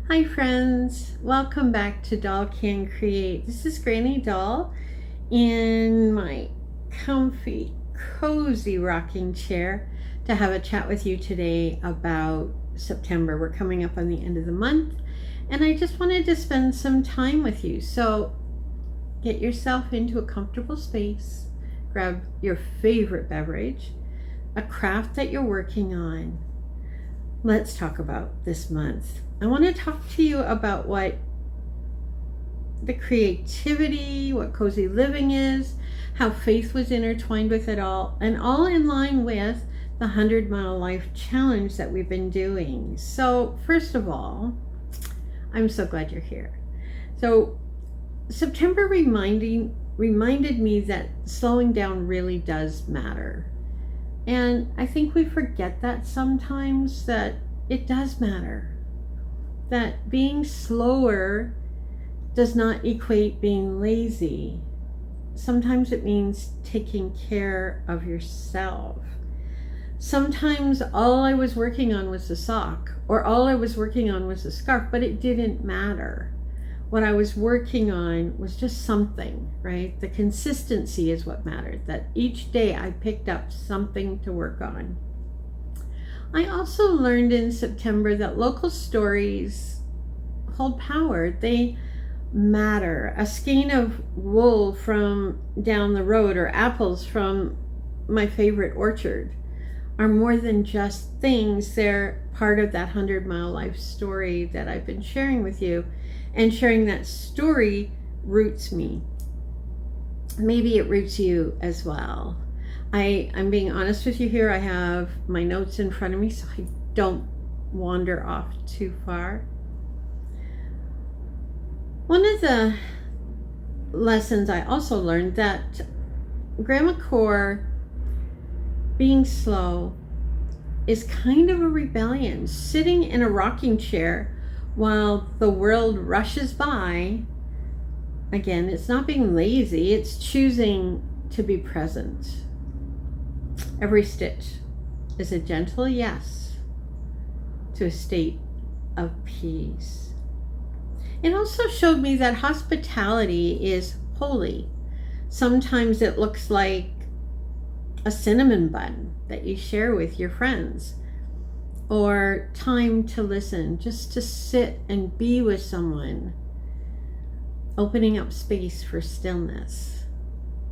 Hi friends, welcome back to Doll Can Create. This is Granny Doll in my comfy, cozy rocking chair to have a chat with you today about September. We're coming up on the end of the month and I just wanted to spend some time with you. So get yourself into a comfortable space, grab your favorite beverage, a craft that you're working on. Let's talk about this month. I want to talk to you about what the creativity, what cozy living is, how faith was intertwined with it all, and all in line with the 100-Mile Life Challenge that we've been doing. So, first of all, I'm so glad you're here. So, September reminded me that slowing down really does matter. And I think we forget that sometimes, that it does matter. That being slower does not equate being lazy. Sometimes it means taking care of yourself. Sometimes all I was working on was a sock, or all I was working on was a scarf, but it didn't matter. What I was working on was just something, right? The consistency is what mattered, that each day I picked up something to work on. I also learned in September that local stories hold power. They matter. A skein of wool from down the road or apples from my favorite orchard are more than just things. They're part of that 100-Mile Life story that I've been sharing with you. And sharing that story roots me. Maybe it roots you as well. I'm being honest with you here. I have my notes in front of me so I don't wander off too far. One of the lessons I also learned that GrandmaCore, being slow, is kind of a rebellion. Sitting in a rocking chair while the world rushes by, again, it's not being lazy, it's choosing to be present. Every stitch is a gentle yes to a state of peace. It also showed me that hospitality is holy. Sometimes it looks like a cinnamon bun that you share with your friends, or time to listen, just to sit and be with someone, opening up space for stillness.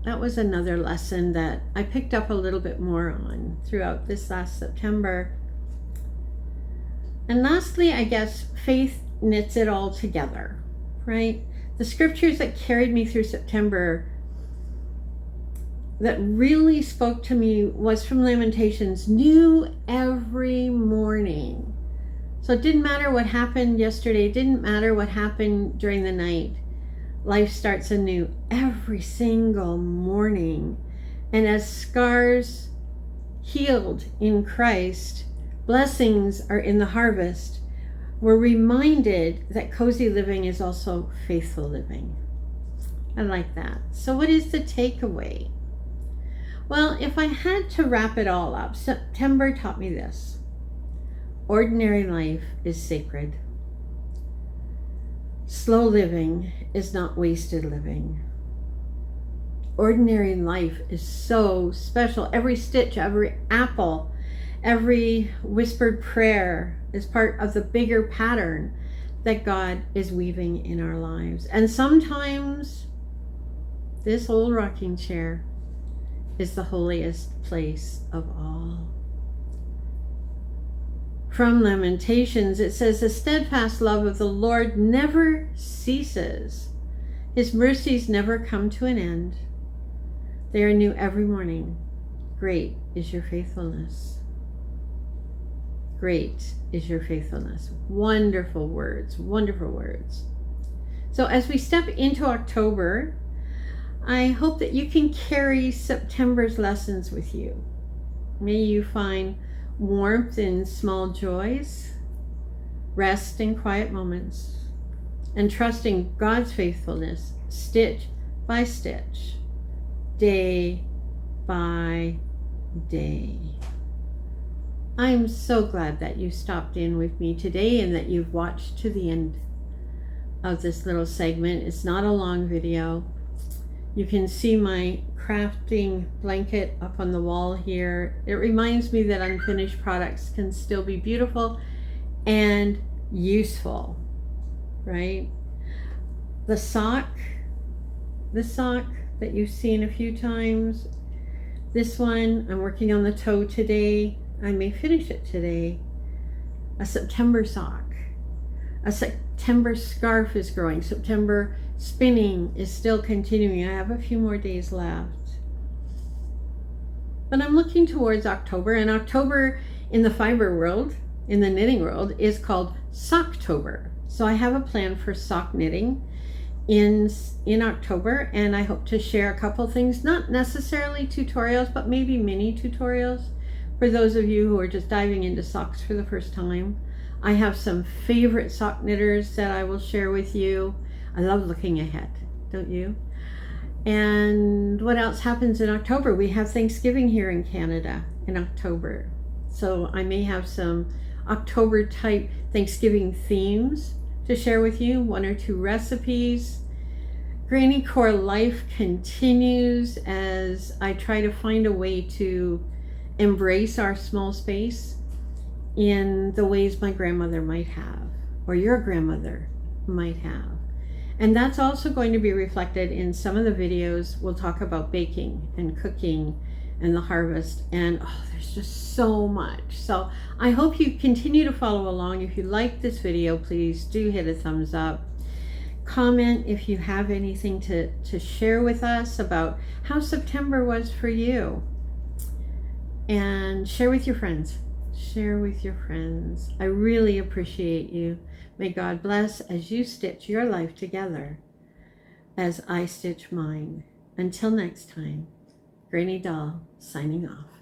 That was another lesson that I picked up a little bit more on throughout this last September. And lastly, I guess faith knits it all together, right? The scriptures that carried me through September that really spoke to me was from Lamentations, new every morning. So it didn't matter what happened yesterday, it didn't matter what happened during the night. Life starts anew every single morning. And as scars healed in Christ, blessings are in the harvest, we're reminded that cozy living is also faithful living. I like that. So what is the takeaway? Well, if I had to wrap it all up, September taught me this. Ordinary life is sacred. Slow living is not wasted living. Ordinary life is so special. Every stitch, every apple, every whispered prayer is part of the bigger pattern that God is weaving in our lives. And sometimes this old rocking chair is the holiest place of all. From Lamentations, it says, the steadfast love of the Lord never ceases. His mercies never come to an end. They are new every morning. Great is your faithfulness. Great is your faithfulness. Wonderful words, wonderful words. So as we step into October, I hope that you can carry September's lessons with you. May you find warmth in small joys, rest in quiet moments, and trust in God's faithfulness, stitch by stitch, day by day. I'm so glad that you stopped in with me today and that you've watched to the end of this little segment. It's not a long video. You can see my crafting blanket up on the wall here. It reminds me that unfinished products can still be beautiful and useful, right? The sock that you've seen a few times, this one, I'm working on the toe today. I may finish it today. A September sock. A September scarf is growing. September spinning is still continuing. I have a few more days left. But I'm looking towards October, and October in the fiber world, in the knitting world, is called Socktober. So I have a plan for sock knitting in October, and I hope to share a couple things, not necessarily tutorials, but maybe mini tutorials for those of you who are just diving into socks for the first time. I have some favorite sock knitters that I will share with you. I love looking ahead, don't you? And what else happens in October? We have Thanksgiving here in Canada in October. So I may have some October type Thanksgiving themes to share with you, 1 or 2 recipes. GrandmaCore life continues as I try to find a way to embrace our small space in the ways my grandmother might have, or your grandmother might have. And that's also going to be reflected in some of the videos. We'll talk about baking and cooking and the harvest, and there's just so much. So I hope you continue to follow along. If you like this video, please do hit a thumbs up. Comment if you have anything to share with us about how September was for you. And share with your friends. Share with your friends. I really appreciate you. May God bless as you stitch your life together as I stitch mine. Until next time, Granny Doll signing off.